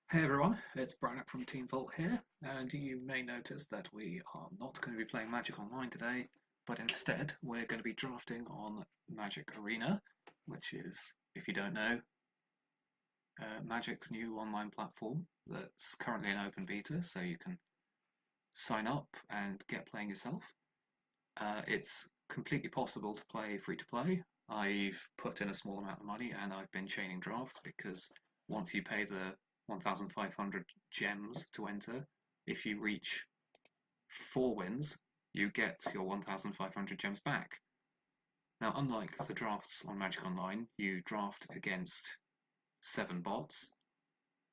Hey everyone, it's Branoc from Team Vault here, and you may notice that we are not going to be playing Magic Online today, but instead we're going to be drafting on Magic Arena, which is, if you don't know, Magic's new online platform that's currently in open beta, so you can sign up and get playing yourself. It's completely possible to play free to play. I've put in a small amount of money and I've been chaining drafts because once you pay the 1,500 gems to enter, if you reach 4 wins, you get your 1,500 gems back. Now, unlike the drafts on Magic Online, you draft against 7 bots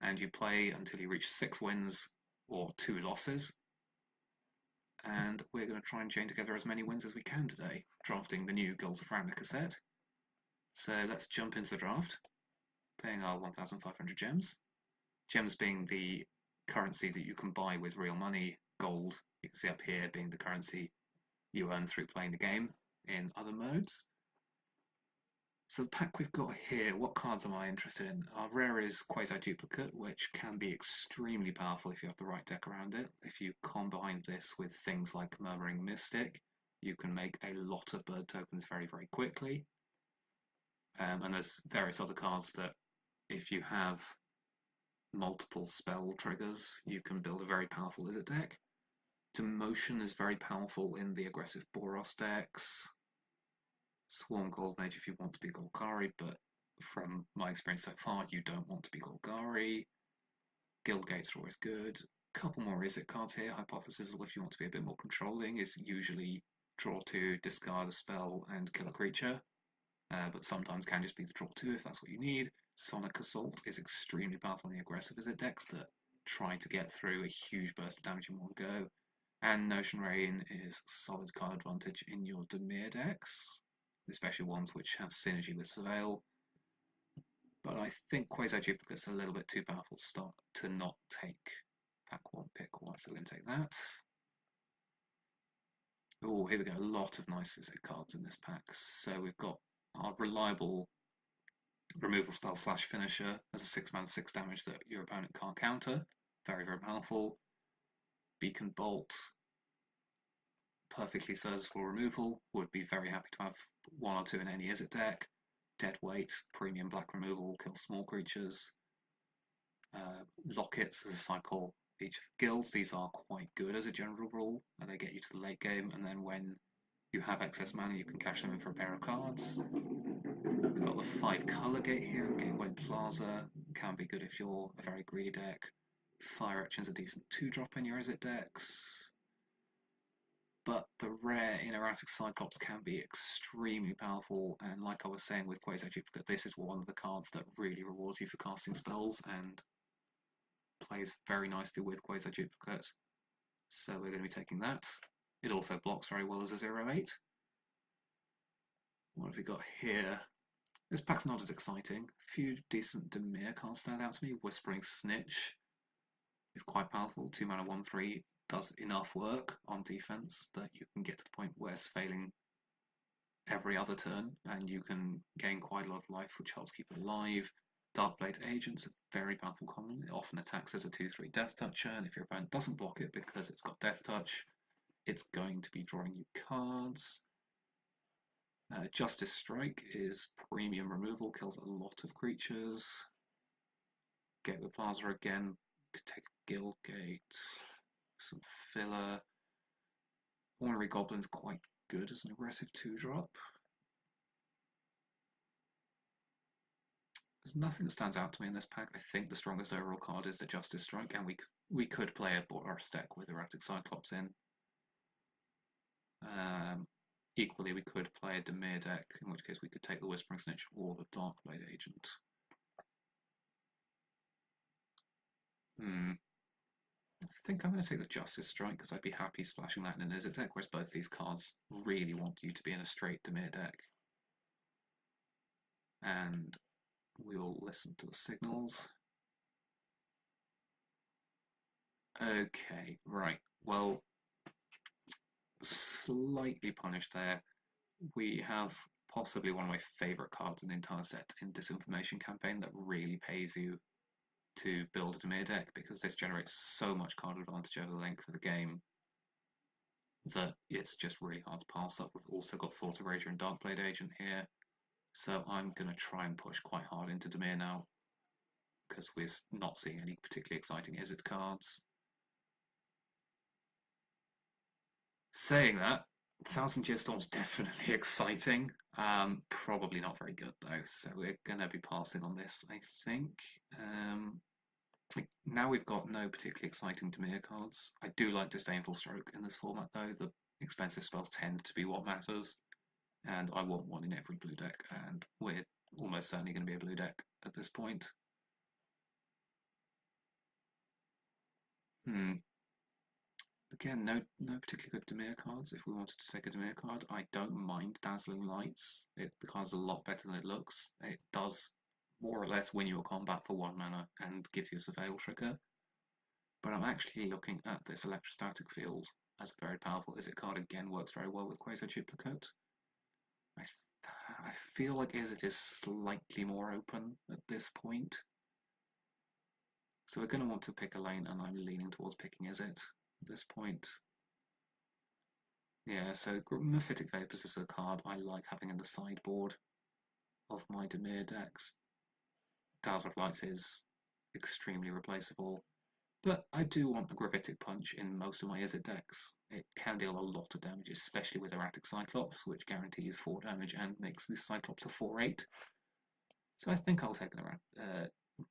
and you play until you reach 6 wins or 2 losses, and we're going to try and chain together as many wins as we can today, drafting the new Guilds of Ravnica set. So let's jump into the draft, paying our 1,500 gems. Gems being the currency that you can buy with real money, gold, you can see up here, being the currency you earn through playing the game in other modes. So the pack we've got here, what cards am I interested in? Our rare is Quasi-Duplicate, which can be extremely powerful if you have the right deck around it. If you combine this with things like Murmuring Mystic, you can make a lot of bird tokens very, very quickly. And there's various other cards that, if you have multiple spell triggers, you can build a very powerful lizard deck. Demotion is very powerful in the aggressive Boros decks. Swarm Gold Mage if you want to be Golgari, but from my experience so far, you don't want to be Golgari. Guild Gates are always good. Couple more Izzet cards here. Hypothesis, if you want to be a bit more controlling, is usually draw 2, discard a spell, and kill a creature. But sometimes can just be the draw 2 if that's what you need. Sonic Assault is extremely powerful in the aggressive Izzet decks that try to get through a huge burst of damage in one go. And Notion Rain is solid card advantage in your Dimir decks, especially ones which have synergy with Surveil. But I think Quasi-Duplicate's a little bit too powerful to start to not take pack 1, pick 1, so we're going to take that. Oh, here we go, a lot of nice Izzet cards in this pack. So we've got our reliable removal spell / finisher as a 6-mana 6 damage that your opponent can't counter. Very, very powerful. Beacon Bolt, perfectly serviceable removal. Would be very happy to have 1 or 2 in any Izzet deck. Dead Weight, premium black removal, kills small creatures. Lockets as a cycle each of the guilds. These are quite good as a general rule, and they get you to the late game, and then when you have excess mana, you can cash them in for a pair of cards. We've got the 5 colour gate here in Gateway Plaza. Can be good if you're a very greedy deck. Fire Etching's a decent 2-drop in your Izzet decks. But the rare in Erratic Cyclops can be extremely powerful, and like I was saying with Quasi-Duplicate, this is one of the cards that really rewards you for casting spells and plays very nicely with Quasi-Duplicate. So we're going to be taking that. It also blocks very well as a 0/8. What have we got here? This pack's not as exciting. A few decent Dimir cards stand out to me. Whispering Snitch is quite powerful. 2 mana 1/3 does enough work on defense that you can get to the point where it's failing every other turn, and you can gain quite a lot of life, which helps keep it alive. Darkblade Agent's a very powerful common. It often attacks as a 2/3 Death Toucher, and if your opponent doesn't block it because it's got Death Touch, it's going to be drawing you cards. Justice Strike is premium removal, kills a lot of creatures. Gateway Plaza again, could take a Guild Gate, some filler. Ornery Goblin's quite good as an aggressive 2-drop. There's nothing that stands out to me in this pack. I think the strongest overall card is the Justice Strike, and we could play a Boros deck with Erratic Cyclops in. Equally, we could play a Dimir deck, in which case we could take the Whispering Snitch or the Darkblade Agent. I think I'm going to take the Justice Strike because I'd be happy splashing that in an Izzet deck, whereas both these cards really want you to be in a straight Dimir deck. And we will listen to the signals. Okay, right. Well, slightly punished there. We have possibly one of my favourite cards in the entire set in Disinformation Campaign that really pays you to build a Dimir deck because this generates so much card advantage over the length of the game that it's just really hard to pass up. We've also got Thought Eraser and Darkblade Agent here, so I'm going to try and push quite hard into Dimir now because we're not seeing any particularly exciting Izzet cards. Saying that, Thousand Year Storm's definitely exciting. Probably not very good though, so we're going to be passing on this, I think. Now we've got no particularly exciting Dimir cards. I do like Disdainful Stroke in this format though. The expensive spells tend to be what matters, and I want one in every blue deck, and we're almost certainly going to be a blue deck at this point. Again, no particularly good Dimir cards. If we wanted to take a Dimir card, I don't mind Dazzling Lights. The card's a lot better than it looks. It does more or less win you a combat for 1 mana and gives you a Surveil trigger. But I'm actually looking at this Electrostatic Field as a very powerful Izzet card. Again, works very well with Quasar Duplicate. I feel like Izzet is slightly more open at this point. So we're going to want to pick a lane, and I'm leaning towards picking Izzet at this point. Yeah, so Mephitic Vapors is a card I like having in the sideboard of my Dimir decks. Dazzle of Lights is extremely replaceable, but I do want a Gravitic Punch in most of my Izzet decks. It can deal a lot of damage, especially with Erratic Cyclops, which guarantees 4 damage and makes this Cyclops a 4/8. So I think I'll take an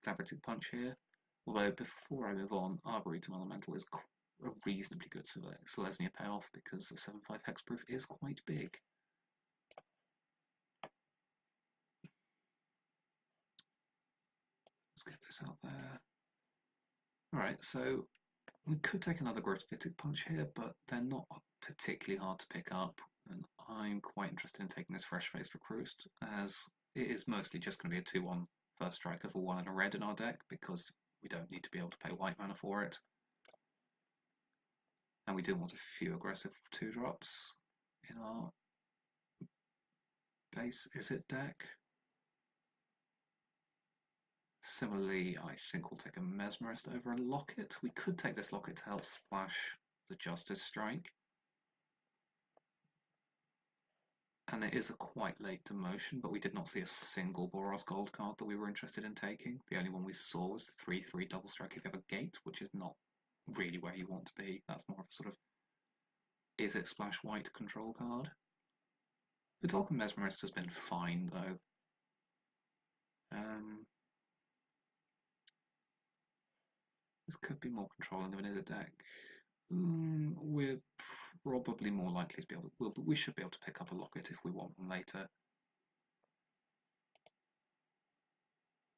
Gravitic Punch here. Although before I move on, Arboretum Elemental is a reasonably good Selesnya payoff because the 7/5 hexproof is quite big. Let's get this out there. Alright, so we could take another Gravitic Punch here, but they're not particularly hard to pick up, and I'm quite interested in taking this Fresh-Faced Recruit, as it is mostly just going to be a 2/1 first striker for 1 and a red in our deck, because we don't need to be able to pay white mana for it. And we do want a few aggressive 2-drops in our base Izzet deck. Similarly, I think we'll take a Mesmerist over a Locket. We could take this Locket to help splash the Justice Strike. And it is a quite late demotion, but we did not see a single Boros Gold card that we were interested in taking. The only one we saw was the 3/3 double strike if you have a gate, which is not really where you want to be. That's more of a sort of Izzet splash white control card. Vidalcan Mesmerist has been fine though. This could be more controlling of an Izzet deck. We're probably more likely to be able to, we should be able to pick up a Locket if we want one later.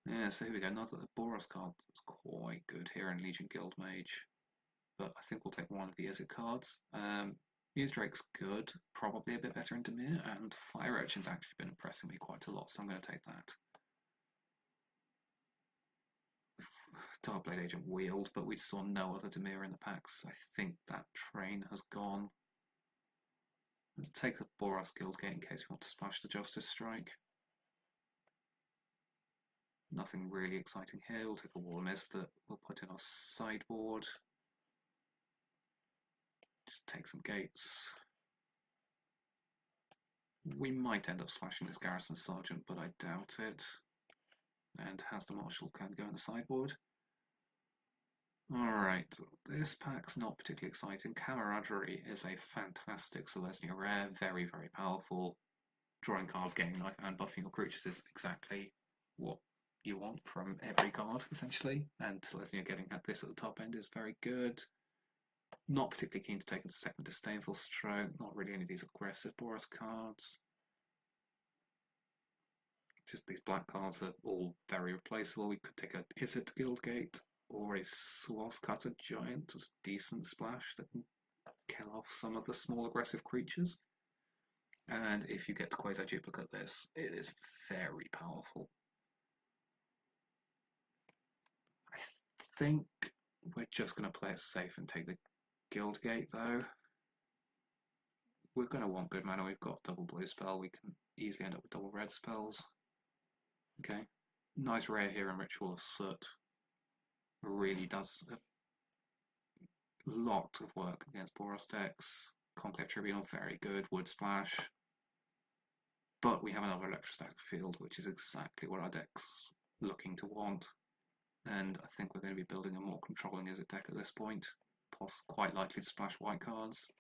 Yeah, so here we go. Another Boros card that's quite good here in Legion Guildmage. But I think we'll take one of the Izzet cards. Muse Drake's good, probably a bit better in Dimir, and Fire Urchin's actually been impressing me quite a lot, so I'm going to take that. Darkblade Agent wheeled, but we saw no other Dimir in the packs. I think that train has gone. Let's take the Boros Guildgate in case we want to splash the Justice Strike. Nothing really exciting here. We'll take a Wall of Mist that we'll put in our sideboard. Just take some gates. We might end up splashing this Garrison Sergeant, but I doubt it. And Hasda Marshal can go in the sideboard. Alright, this pack's not particularly exciting. Camaraderie is a fantastic Selesnya rare, very, very powerful. Drawing cards, gaining life, and buffing your creatures is exactly what you want from every card, essentially. And Selesnya getting at this at the top end is very good. Not particularly keen to take into second Disdainful Stroke, not really any of these aggressive Boros cards. Just these black cards are all very replaceable. We could take a Izzet Guildgate or a Swath Cutter Giant as a decent splash that can kill off some of the small aggressive creatures. And if you get to Quasar Duplicate this, it is very powerful. I think we're just going to play it safe and take the Guildgate though. We're going to want good mana. We've got double blue spell. We can easily end up with double red spells. Okay, nice rare here in Ritual of Soot. really does a lot of work against Boros decks. Conclave Tribunal, very good. Wood Splash. But we have another electrostatic field, which is exactly what our deck's looking to want. And I think we're going to be building a more controlling Izzet deck at this point. Quite likely to splash white cards.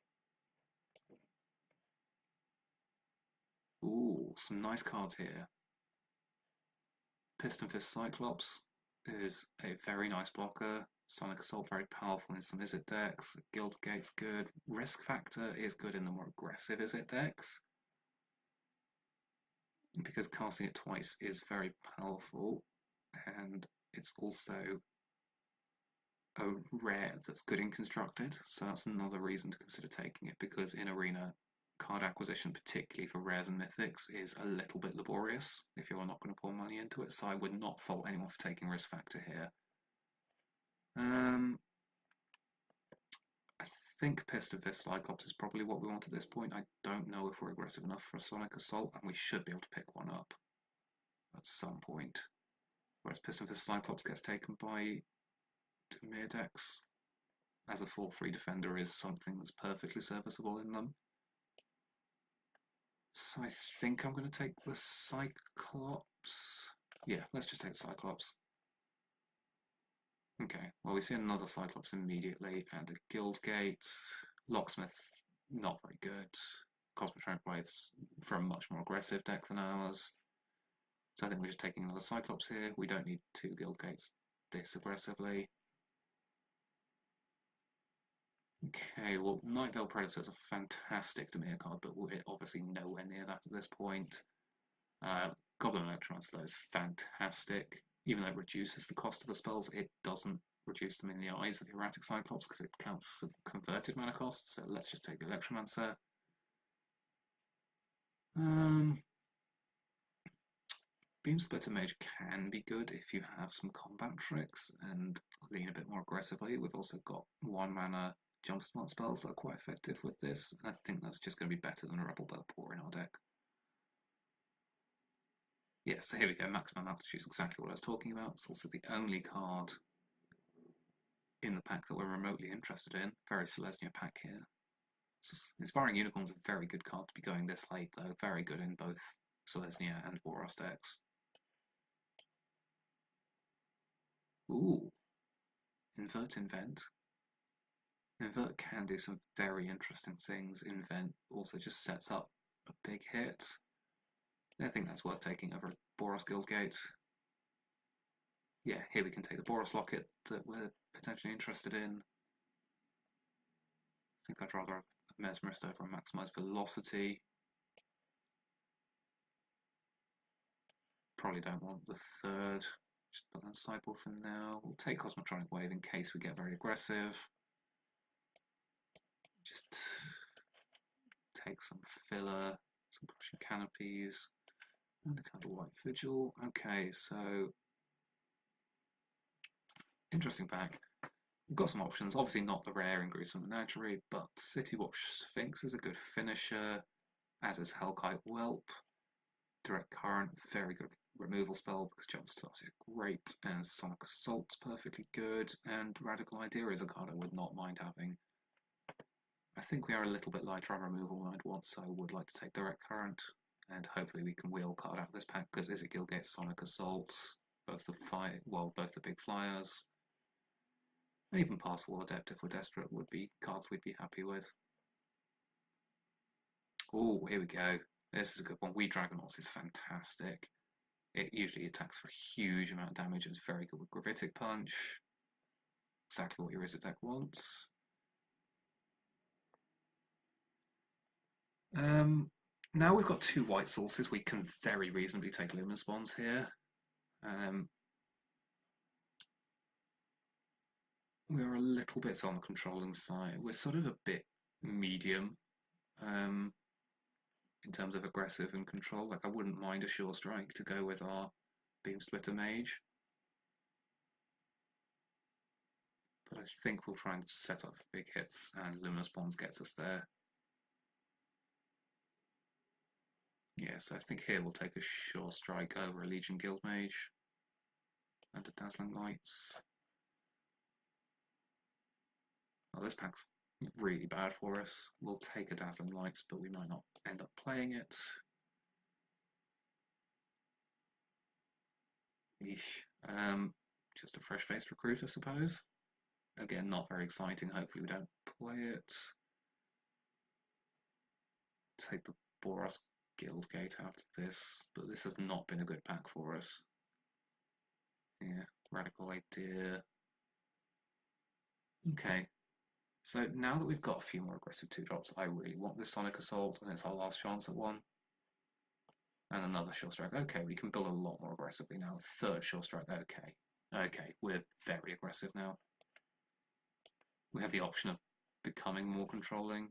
Ooh, some nice cards here. Piston Fist Cyclops is a very nice blocker. Sonic Assault very powerful in some Izzet decks. Guildgate's good. Risk Factor is good in the more aggressive Izzet decks, because casting it twice is very powerful, and it's also a rare that's good in constructed, so that's another reason to consider taking it, because in Arena, card acquisition, particularly for rares and mythics, is a little bit laborious if you're not going to pour money into it, so I would not fault anyone for taking Risk Factor here. I think Piston Fist Cyclops is probably what we want at this point. I don't know if we're aggressive enough for a Sonic Assault, and we should be able to pick one up at some point. Whereas Piston Fist Cyclops gets taken by Dimir decks as a 4/3 defender is something that's perfectly serviceable in them. So I think I'm going to take the Cyclops. Yeah, let's just take the Cyclops. Okay, well, we see another Cyclops immediately, and a Guildgate. Locksmith, not very good. Cosmotronic Waves for a much more aggressive deck than ours. So I think we're just taking another Cyclops here. We don't need two Guildgates this aggressively. Okay, well, Night Veil Predator is a fantastic Dimir card, but we're obviously nowhere near that at this point. Goblin Electromancer, though, is fantastic. Even though it reduces the cost of the spells, it doesn't reduce them in the eyes of the Erratic Cyclops because it counts as converted mana cost, so let's just take the Electromancer. Beam Splitter Mage can be good if you have some combat tricks and lean a bit more aggressively. We've also got 1 mana Jump Smart spells that are quite effective with this, and I think that's just going to be better than a Rebel Belpor in our deck. Yeah, so here we go, Maximum Altitude is exactly what I was talking about. It's also the only card in the pack that we're remotely interested in. Very Selesnya pack here. Inspiring Unicorn's a very good card to be going this late, though. Very good in both Selesnya and Boros decks. Ooh, Invert Invent. Invert can do some very interesting things. Invent also just sets up a big hit. I think that's worth taking over Boros Guildgate. Yeah, here we can take the Boros Locket that we're potentially interested in. I think I'd rather have a Mesmerist over a Maximised Velocity. Probably don't want the third. Just put that sideboard for now. We'll take Cosmotronic Wave in case we get very aggressive. Just take some filler, some Crushing Canopies, and a Candlelight Vigil. Okay, so interesting pack. We've got some options. Obviously not the rare in Gruesome Menagerie, but City Watch Sphinx is a good finisher, as is Hellkite Whelp. Direct Current, very good removal spell because Jump Start is great, and Sonic Assault's perfectly good, and Radical Idea is a card I would not mind having. I think we are a little bit lighter on removal than I'd want, so I would like to take Direct Current, and hopefully we can wheel a card out of this pack because Izzet Guildgate, Sonic Assault, both the big flyers, and even Pass Wall Adept if we're desperate would be cards we'd be happy with. Oh, here we go. This is a good one. We Dragonauts is fantastic. It usually attacks for a huge amount of damage and is very good with Gravitic Punch. Exactly what your Izzet deck wants. Now we've got 2 white sources, we can very reasonably take Luminous Bonds here. We're a little bit on the controlling side. We're sort of a bit medium in terms of aggressive and control. Like, I wouldn't mind a Sure Strike to go with our Beam Splitter Mage. But I think we'll try and set up for big hits, and Luminous Bonds gets us there. Yeah, so I think here we'll take a Sure Strike over a Legion Guild Mage and a Dazzling Lights. Oh, this pack's really bad for us. We'll take a Dazzling Lights, but we might not end up playing it. Eesh. Just a fresh-faced recruit, I suppose. Again, not very exciting. Hopefully we don't play it. Take the Boros Guildgate after this, but this has not been a good pack for us. Yeah, Radical Idea. Okay, so now that we've got a few more aggressive 2-drops, I really want this Sonic Assault, and it's our last chance at one. And another Sure Strike. Okay, we can build a lot more aggressively now. Third Sure Strike. Okay. Okay, we're very aggressive now. We have the option of becoming more controlling.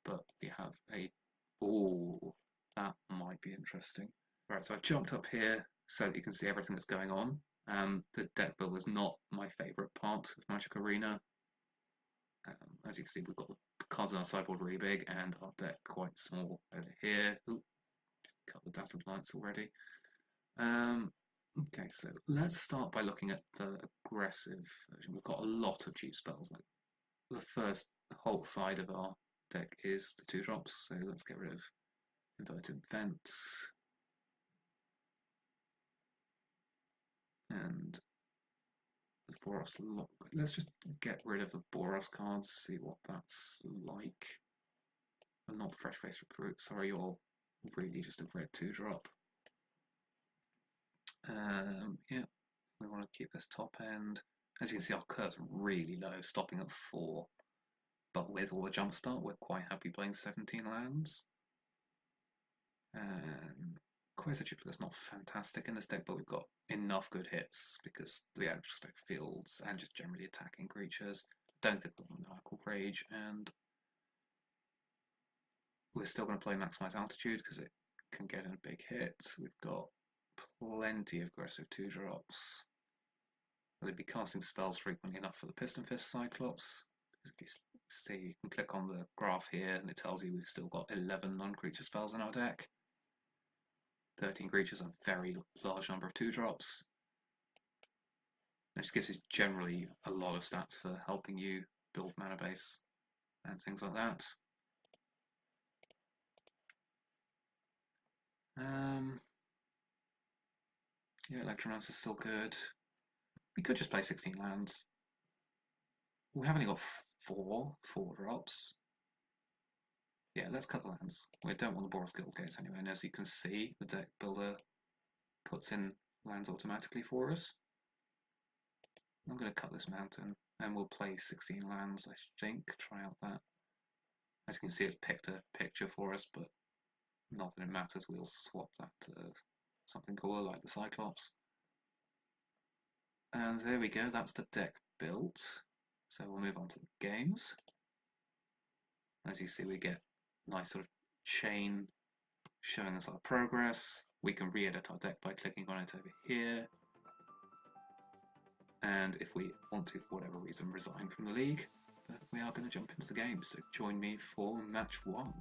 But we have a... Oh, that might be interesting. Right, so I've jumped up here so that you can see everything that's going on. The deck build is not my favourite part of Magic Arena. As you can see, we've got the cards on our sideboard really big and our deck quite small over here. Ooh, cut the Dazzling Lights already. Okay, so let's start by looking at the aggressive version. We've got a lot of cheap spells. Like the first whole side of our deck is the 2-drops, so let's get rid of Inverted Vent. And the Boros. Let's just get rid of the Boros cards, see what that's like. I'm not Fresh Face Recruit, sorry, you're really just a red 2-drop. Yeah, we want to keep this top end. As you can see, our curve's really low, stopping at 4. But with all the jumpstart, we're quite happy playing 17 lands. Quasar is not fantastic in this deck, but we've got enough good hits because the actual deck fields and just generally attacking creatures. Don't think we're Maniacal Rage, and we're still going to play Maximize Altitude because it can get in a big hit. We've got plenty of aggressive 2-drops. They'd be casting spells frequently enough for the Piston Fist Cyclops. If you see, you can click on the graph here and it tells you we've still got 11 non-creature spells in our deck. 13 creatures, a very large number of 2-drops. It just gives you generally a lot of stats for helping you build mana base and things like that. Yeah, Electromancer's still good. We could just play 16 lands. We have only got 4-drops. Yeah, let's cut the lands. We don't want the Boros Guildgates anyway, and as you can see, the deck builder puts in lands automatically for us. I'm going to cut this mountain, and we'll play 16 lands, I think. Try out that. As you can see, it's picked a picture for us, but not that it matters. We'll swap that to something cooler like the Cyclops. And there we go, that's the deck built. So we'll move on to the games. As you see, we get a nice sort of chain showing us our progress. We can re-edit our deck by clicking on it over here. And if we want to, for whatever reason, resign from the league, but we are going to jump into the game. So join me for match 1.